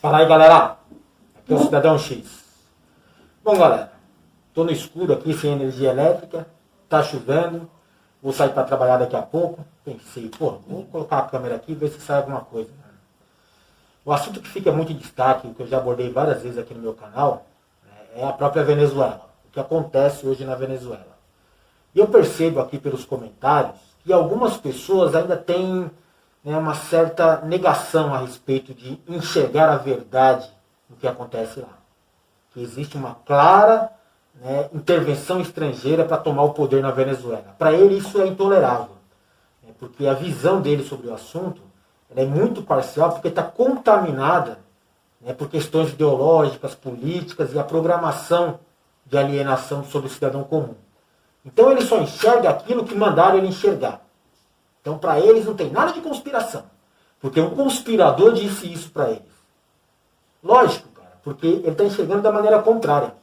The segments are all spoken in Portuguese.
Fala aí, galera. Aqui é o Cidadão X. Bom, galera, tô no escuro aqui, sem energia elétrica, tá chovendo, vou sair para trabalhar daqui a pouco. Pensei, vou colocar a câmera aqui e ver se sai alguma coisa. O assunto que fica muito em destaque, que eu já abordei várias vezes aqui no meu canal, é a própria Venezuela. O que acontece hoje na Venezuela. E eu percebo aqui pelos comentários que algumas pessoas ainda têm uma certa negação a respeito de enxergar a verdade no que acontece lá. Que existe uma clara intervenção estrangeira para tomar o poder na Venezuela. Para ele isso é intolerável, porque a visão dele sobre o assunto é muito parcial, porque está contaminada por questões ideológicas, políticas e a programação de alienação sobre o cidadão comum. Então ele só enxerga aquilo que mandaram ele enxergar. Então para eles não tem nada de conspiração, porque um conspirador disse isso para eles. Lógico, cara, porque ele está enxergando da maneira contrária.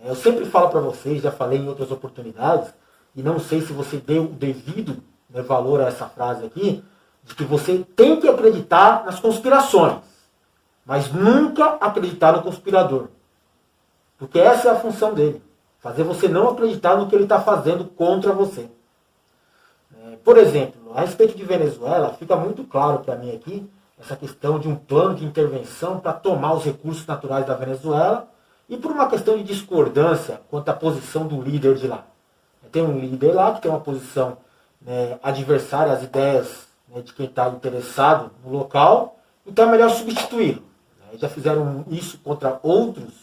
Eu sempre falo para vocês, já falei em outras oportunidades, e não sei se você deu o devido valor a essa frase aqui, de que você tem que acreditar nas conspirações, mas nunca acreditar no conspirador. Porque essa é a função dele, fazer você não acreditar no que ele está fazendo contra você. Por exemplo, a respeito de Venezuela, fica muito claro para mim aqui essa questão de um plano de intervenção para tomar os recursos naturais da Venezuela e por uma questão de discordância quanto à posição do líder de lá. Tem um líder lá que tem uma posição adversária às ideias de quem está interessado no local, então é melhor substituí-lo. Já fizeram isso contra outros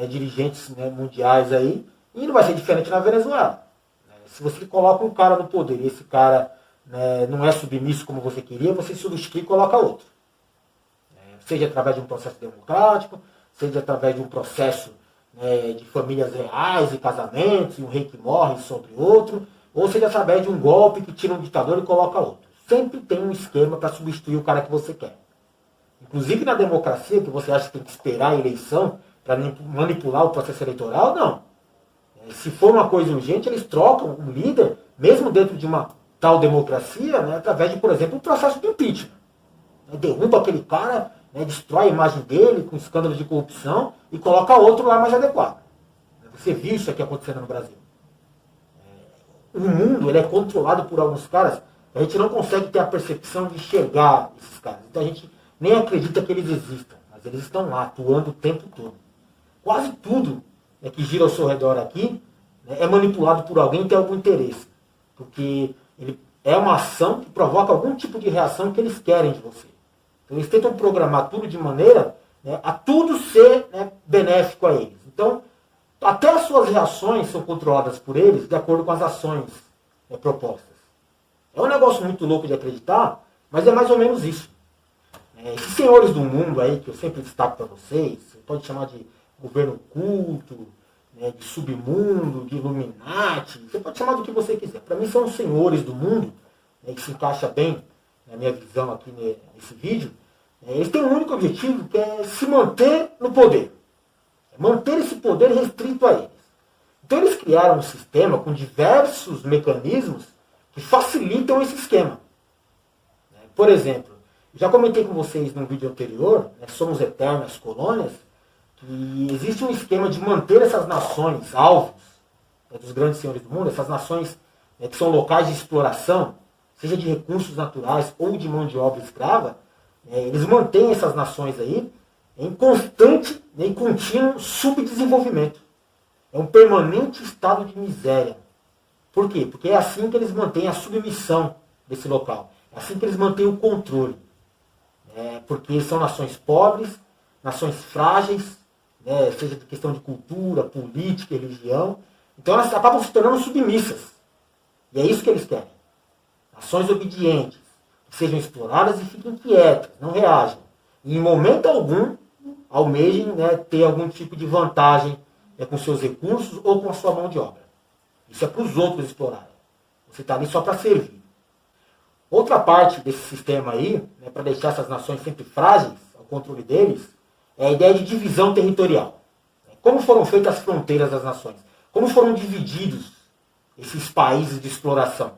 dirigentes mundiais aí, e não vai ser diferente na Venezuela. Se você coloca um cara no poder e esse cara não é submisso como você queria, você substitui e coloca outro. Seja através de um processo democrático, seja através de um processo de famílias reais e casamentos, e um rei que morre sobre outro, ou seja através de um golpe que tira um ditador e coloca outro. Sempre tem um esquema para substituir o cara que você quer. Inclusive na democracia, que você acha que tem que esperar a eleição para manipular o processo eleitoral, não. Se for uma coisa urgente, eles trocam o líder, mesmo dentro de uma tal democracia, através de, por exemplo, um processo de impeachment. Derruba aquele cara, destrói a imagem dele com escândalos de corrupção e coloca outro lá mais adequado. Você viu isso aqui acontecendo no Brasil. O mundo ele é controlado por alguns caras, a gente não consegue ter a percepção de enxergar esses caras. Então a gente nem acredita que eles existam, mas eles estão lá, atuando o tempo todo. Quase tudo que gira ao seu redor aqui é manipulado por alguém que tem algum interesse. Porque ele é uma ação que provoca algum tipo de reação que eles querem de você. Então eles tentam programar tudo de maneira a tudo ser benéfico a eles. Então, até as suas reações são controladas por eles de acordo com as ações propostas. É um negócio muito louco de acreditar, mas é mais ou menos isso. Esses senhores do mundo aí, que eu sempre destaco para vocês, você pode chamar de governo oculto, de submundo, de Illuminati, você pode chamar do que você quiser. Para mim são os senhores do mundo, que se encaixa bem na minha visão aqui nesse vídeo. Eles têm um único objetivo, que é se manter no poder. Manter esse poder restrito a eles. Então eles criaram um sistema com diversos mecanismos que facilitam esse esquema. Por exemplo, já comentei com vocês num vídeo anterior, Somos Eternas Colônias, que existe um esquema de manter essas nações alvos dos grandes senhores do mundo, essas nações que são locais de exploração, seja de recursos naturais ou de mão de obra escrava, eles mantêm essas nações aí em constante e contínuo subdesenvolvimento. É um permanente estado de miséria. Por quê? Porque é assim que eles mantêm a submissão desse local. É assim que eles mantêm o controle. Porque são nações pobres, nações frágeis, seja de questão de cultura, política, religião. Então elas acabam se tornando submissas. E é isso que eles querem. Nações obedientes, que sejam exploradas e fiquem quietas, não reajam. E em momento algum almejem ter algum tipo de vantagem com seus recursos ou com a sua mão de obra. Isso é para os outros explorarem. Você está ali só para servir. Outra parte desse sistema aí, para deixar essas nações sempre frágeis ao controle deles, é a ideia de divisão territorial. Como foram feitas as fronteiras das nações? Como foram divididos esses países de exploração?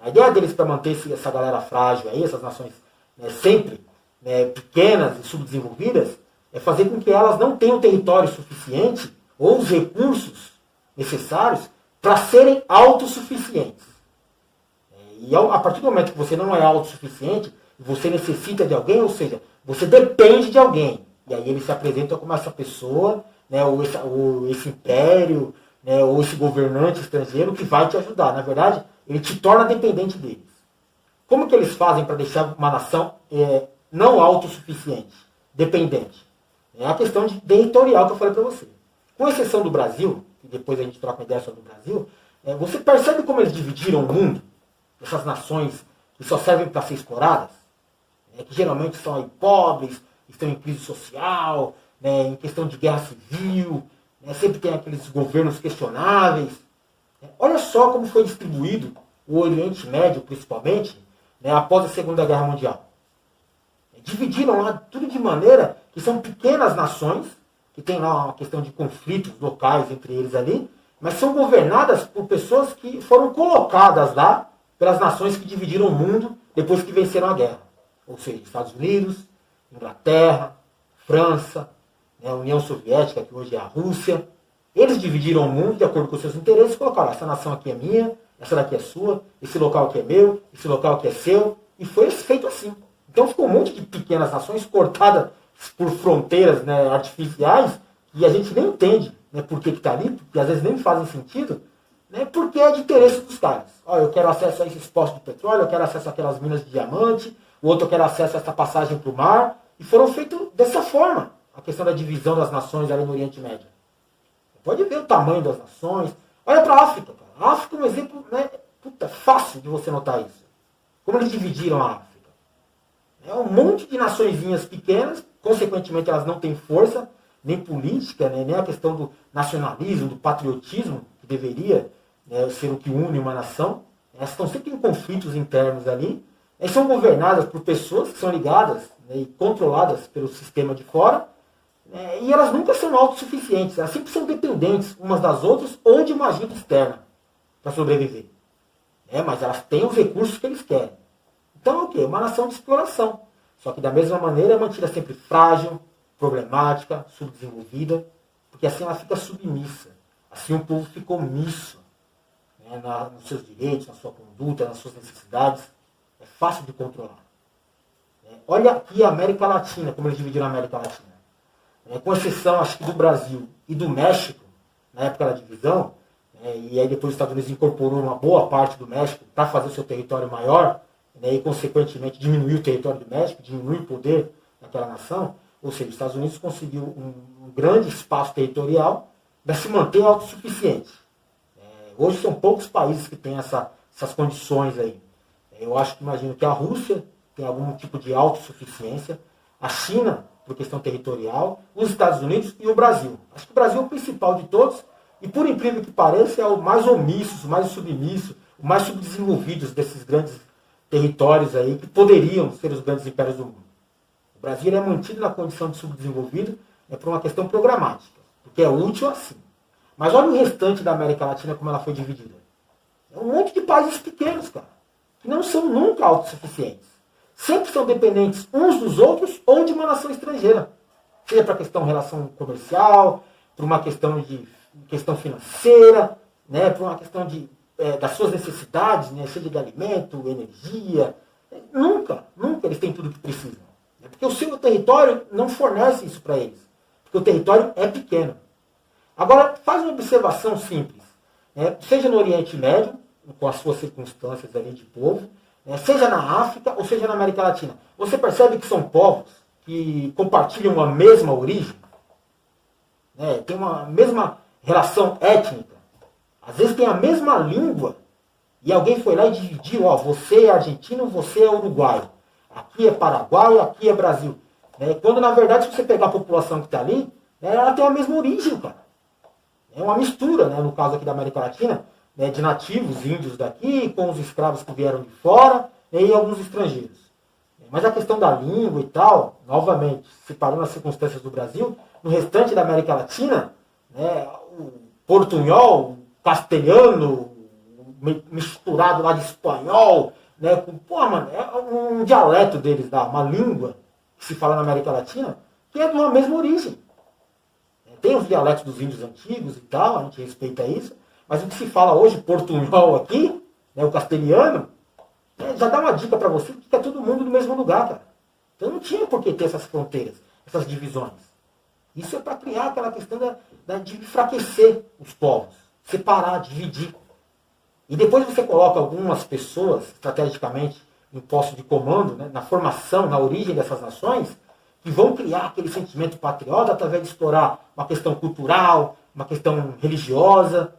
A ideia deles para manter essa galera frágil aí, essas nações sempre né, pequenas e subdesenvolvidas, é fazer com que elas não tenham território suficiente ou os recursos necessários para serem autossuficientes. E a partir do momento que você não é autossuficiente, você necessita de alguém, ou seja, você depende de alguém. E aí ele se apresenta como essa pessoa, né, ou esse império, né, ou esse governante estrangeiro que vai te ajudar. Na verdade, ele te torna dependente deles. Como que eles fazem para deixar uma nação não autossuficiente, dependente? É a questão territorial que eu falei para você. Com exceção do Brasil, e depois a gente troca uma ideia sobre o Brasil, você percebe como eles dividiram o mundo? Essas nações que só servem para ser exploradas, que geralmente são aí pobres, estão em crise social, né, em questão de guerra civil, né, sempre tem aqueles governos questionáveis. Olha só como foi distribuído o Oriente Médio, principalmente, né, após a Segunda Guerra Mundial. Dividiram lá tudo de maneira que são pequenas nações, que tem lá uma questão de conflitos locais entre eles ali, mas são governadas por pessoas que foram colocadas lá pelas nações que dividiram o mundo depois que venceram a guerra. Ou seja, Estados Unidos, Inglaterra, França, né, a União Soviética, que hoje é a Rússia. Eles dividiram o mundo de acordo com os seus interesses e colocaram, essa nação aqui é minha, essa daqui é sua, esse local aqui é meu, esse local aqui é seu. E foi feito assim. Então ficou um monte de pequenas nações cortadas por fronteiras, né, artificiais, e a gente nem entende, né, por que está ali, porque às vezes nem fazem sentido, né, porque é de interesse dos caras. Eu quero acesso a esses postos de petróleo, eu quero acesso àquelas minas de diamante, o outro eu quero acesso a essa passagem para o mar, e foram feitos dessa forma, a questão da divisão das nações ali no Oriente Médio. Pode ver o tamanho das nações. Olha para a África. Cara. A África é um exemplo, né, fácil de você notar isso. Como eles dividiram a África. É um monte de naçõezinhas pequenas, consequentemente elas não têm força, nem política, né, nem a questão do nacionalismo, do patriotismo, que deveria, né, ser o que une uma nação. Elas estão sempre em conflitos internos ali. Elas são governadas por pessoas que são ligadas, né, e controladas pelo sistema de fora. E elas nunca são autossuficientes. Elas sempre são dependentes umas das outras ou de uma ajuda externa para sobreviver. Mas elas têm os recursos que eles querem. Então é o quê? Uma nação de exploração. Só que da mesma maneira é mantida sempre frágil, problemática, subdesenvolvida, porque assim ela fica submissa. Assim o povo fica omisso, né, nos seus direitos, na sua conduta, nas suas necessidades. É fácil de controlar. Olha aqui a América Latina, como eles dividiram a América Latina. Com exceção, acho que do Brasil e do México, na época da divisão, e aí depois os Estados Unidos incorporou uma boa parte do México para fazer o seu território maior, e consequentemente diminuir o território do México, diminuir o poder daquela nação, ou seja, os Estados Unidos conseguiu um grande espaço territorial para se manter autossuficiente. Hoje são poucos países que têm essas condições aí. Eu acho que imagino que a Rússia tem algum tipo de autossuficiência, a China, por questão territorial, os Estados Unidos e o Brasil. Acho que o Brasil é o principal de todos, e por incrível que pareça, é o mais omisso, o mais submisso, o mais subdesenvolvido desses grandes territórios aí, que poderiam ser os grandes impérios do mundo. O Brasil é mantido na condição de subdesenvolvido por uma questão programática, porque é útil assim. Mas olha o restante da América Latina, como ela foi dividida. É um monte de países pequenos, cara, que não são nunca autossuficientes. Sempre são dependentes uns dos outros ou de uma nação estrangeira. Seja para questão de relação comercial, por uma questão financeira, né, por uma questão das suas necessidades, né, seja de alimento, energia. Nunca eles têm tudo o que precisam. Porque o seu território não fornece isso para eles. Porque o território é pequeno. Agora, faz uma observação simples. Seja no Oriente Médio, com as suas circunstâncias ali de povo, seja na África ou seja na América Latina. Você percebe que são povos que compartilham a mesma origem? Tem uma mesma relação étnica. Às vezes tem a mesma língua. E alguém foi lá e dividiu. Você é argentino, você é uruguaio. Aqui é Paraguai, aqui é Brasil. Quando na verdade, se você pegar a população que está ali, ela tem a mesma origem, cara. É uma mistura, no caso aqui da América Latina, de nativos índios daqui, com os escravos que vieram de fora, e alguns estrangeiros. Mas a questão da língua e tal, novamente, separando as circunstâncias do Brasil, no restante da América Latina, o portunhol, o castelhano, misturado lá de espanhol, é um dialeto deles lá, uma língua que se fala na América Latina, que é de uma mesma origem. Tem os dialetos dos índios antigos e tal, a gente respeita isso, mas o que se fala hoje, portunhol aqui, né, o castelhano, já dá uma dica para você que é todo mundo no mesmo lugar, cara. Então não tinha por que ter essas fronteiras, essas divisões. Isso é para criar aquela questão de enfraquecer os povos, separar, dividir. E depois você coloca algumas pessoas, estrategicamente, em posto de comando, né, na formação, na origem dessas nações, que vão criar aquele sentimento patriota através de explorar uma questão cultural, uma questão religiosa,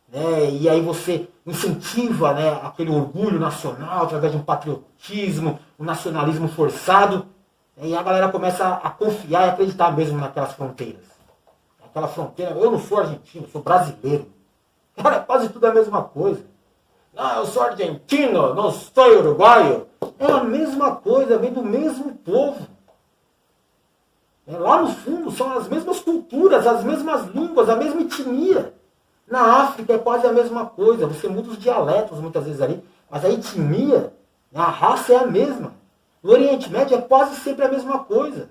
né, e aí você incentiva, né, aquele orgulho nacional através de um patriotismo, um nacionalismo forçado, e a galera começa a confiar e acreditar mesmo naquelas fronteiras. Aquela fronteira, eu não sou argentino, eu sou brasileiro. Cara, é quase tudo a mesma coisa. Não, eu sou argentino, não sou uruguaio. É a mesma coisa, vem do mesmo povo. Lá no fundo são as mesmas culturas, as mesmas línguas, a mesma etnia. Na África é quase a mesma coisa. Você muda os dialetos muitas vezes ali, mas a etnia, a raça é a mesma. No Oriente Médio é quase sempre a mesma coisa.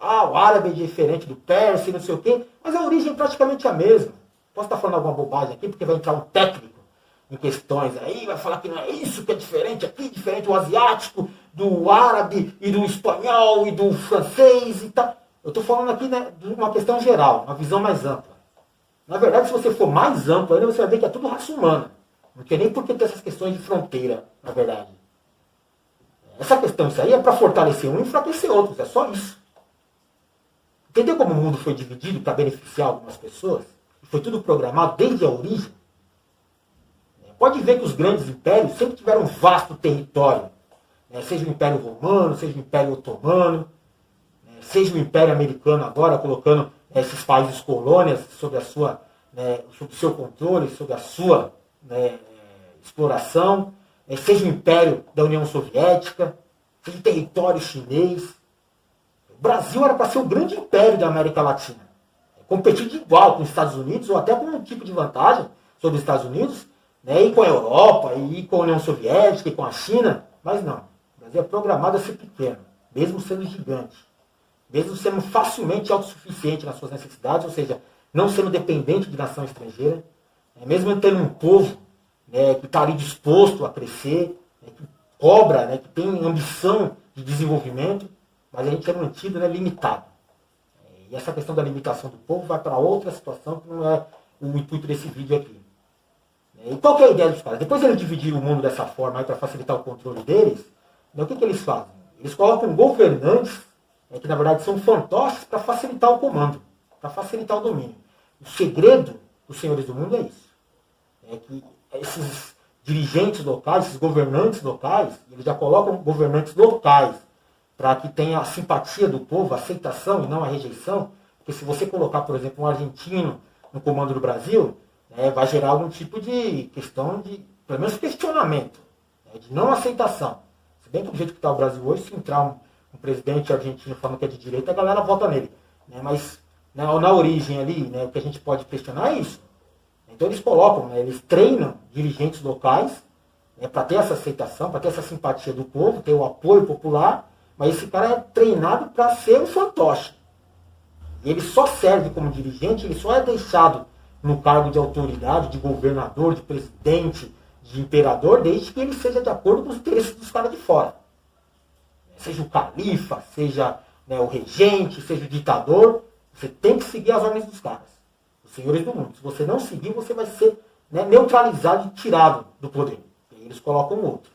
O árabe é diferente do persa e não sei o quê, mas a origem é praticamente a mesma. Posso estar falando alguma bobagem aqui, porque vai entrar um técnico em questões aí, vai falar que não é isso que é diferente aqui, diferente do asiático, do árabe e do espanhol e do francês e tal. Eu estou falando aqui, né, de uma questão geral, uma visão mais ampla. Na verdade, se você for mais amplo ainda, você vai ver que é tudo raça humana. Não tem nem por que ter essas questões de fronteira, na verdade. Essa questão, isso aí é para fortalecer um e enfraquecer outros, é só isso. Entendeu como o mundo foi dividido para beneficiar algumas pessoas? Foi tudo programado desde a origem. Pode ver que os grandes impérios sempre tiveram um vasto território. Seja o Império Romano, seja o Império Otomano, seja o Império Americano agora, colocando esses países colônias sob sob o seu controle, sob a sua exploração, seja o Império da União Soviética, seja o território chinês. O Brasil era para ser o grande império da América Latina. Competir de igual com os Estados Unidos, ou até com um tipo de vantagem sobre os Estados Unidos, e com a Europa, e com a União Soviética, e com a China. Mas não. O Brasil é programado a ser pequeno, mesmo sendo gigante. Mesmo sendo facilmente autossuficiente nas suas necessidades, ou seja, não sendo dependente de nação estrangeira, mesmo tendo um povo que está ali disposto a crescer, que cobra, que tem ambição de desenvolvimento, mas a gente é mantido limitado. E essa questão da limitação do povo vai para outra situação que não é o intuito desse vídeo aqui. E qual que é a ideia dos caras? Depois de eles dividirem o mundo dessa forma para facilitar o controle deles, o que eles fazem? Eles colocam governantes que na verdade são fantoches para facilitar o comando, para facilitar o domínio. O segredo dos senhores do mundo é isso. É que esses dirigentes locais, esses governantes locais, eles já colocam governantes locais para que tenha a simpatia do povo, a aceitação e não a rejeição. Porque se você colocar, por exemplo, um argentino no comando do Brasil, vai gerar algum tipo de questão de, pelo menos, questionamento, de não aceitação. Se bem que do jeito que está o Brasil hoje, se entrar um presidente argentino falando que é de direita, a galera vota nele. Mas na origem ali, o que a gente pode questionar é isso. Então eles colocam, eles treinam dirigentes locais para ter essa aceitação, para ter essa simpatia do povo, ter o apoio popular, mas esse cara é treinado para ser um fantoche. E ele só serve como dirigente, ele só é deixado no cargo de autoridade, de governador, de presidente, de imperador, desde que ele seja de acordo com os interesses dos caras de fora. Seja o califa, seja o regente, seja o ditador, você tem que seguir as ordens dos caras, os senhores do mundo. Se você não seguir, você vai ser neutralizado e tirado do poder. E eles colocam outro.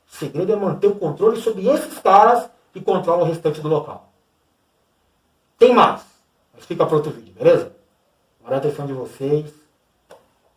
O segredo é manter o controle sobre esses caras que controlam o restante do local. Tem mais, mas fica para outro vídeo, beleza? Agora a atenção de vocês.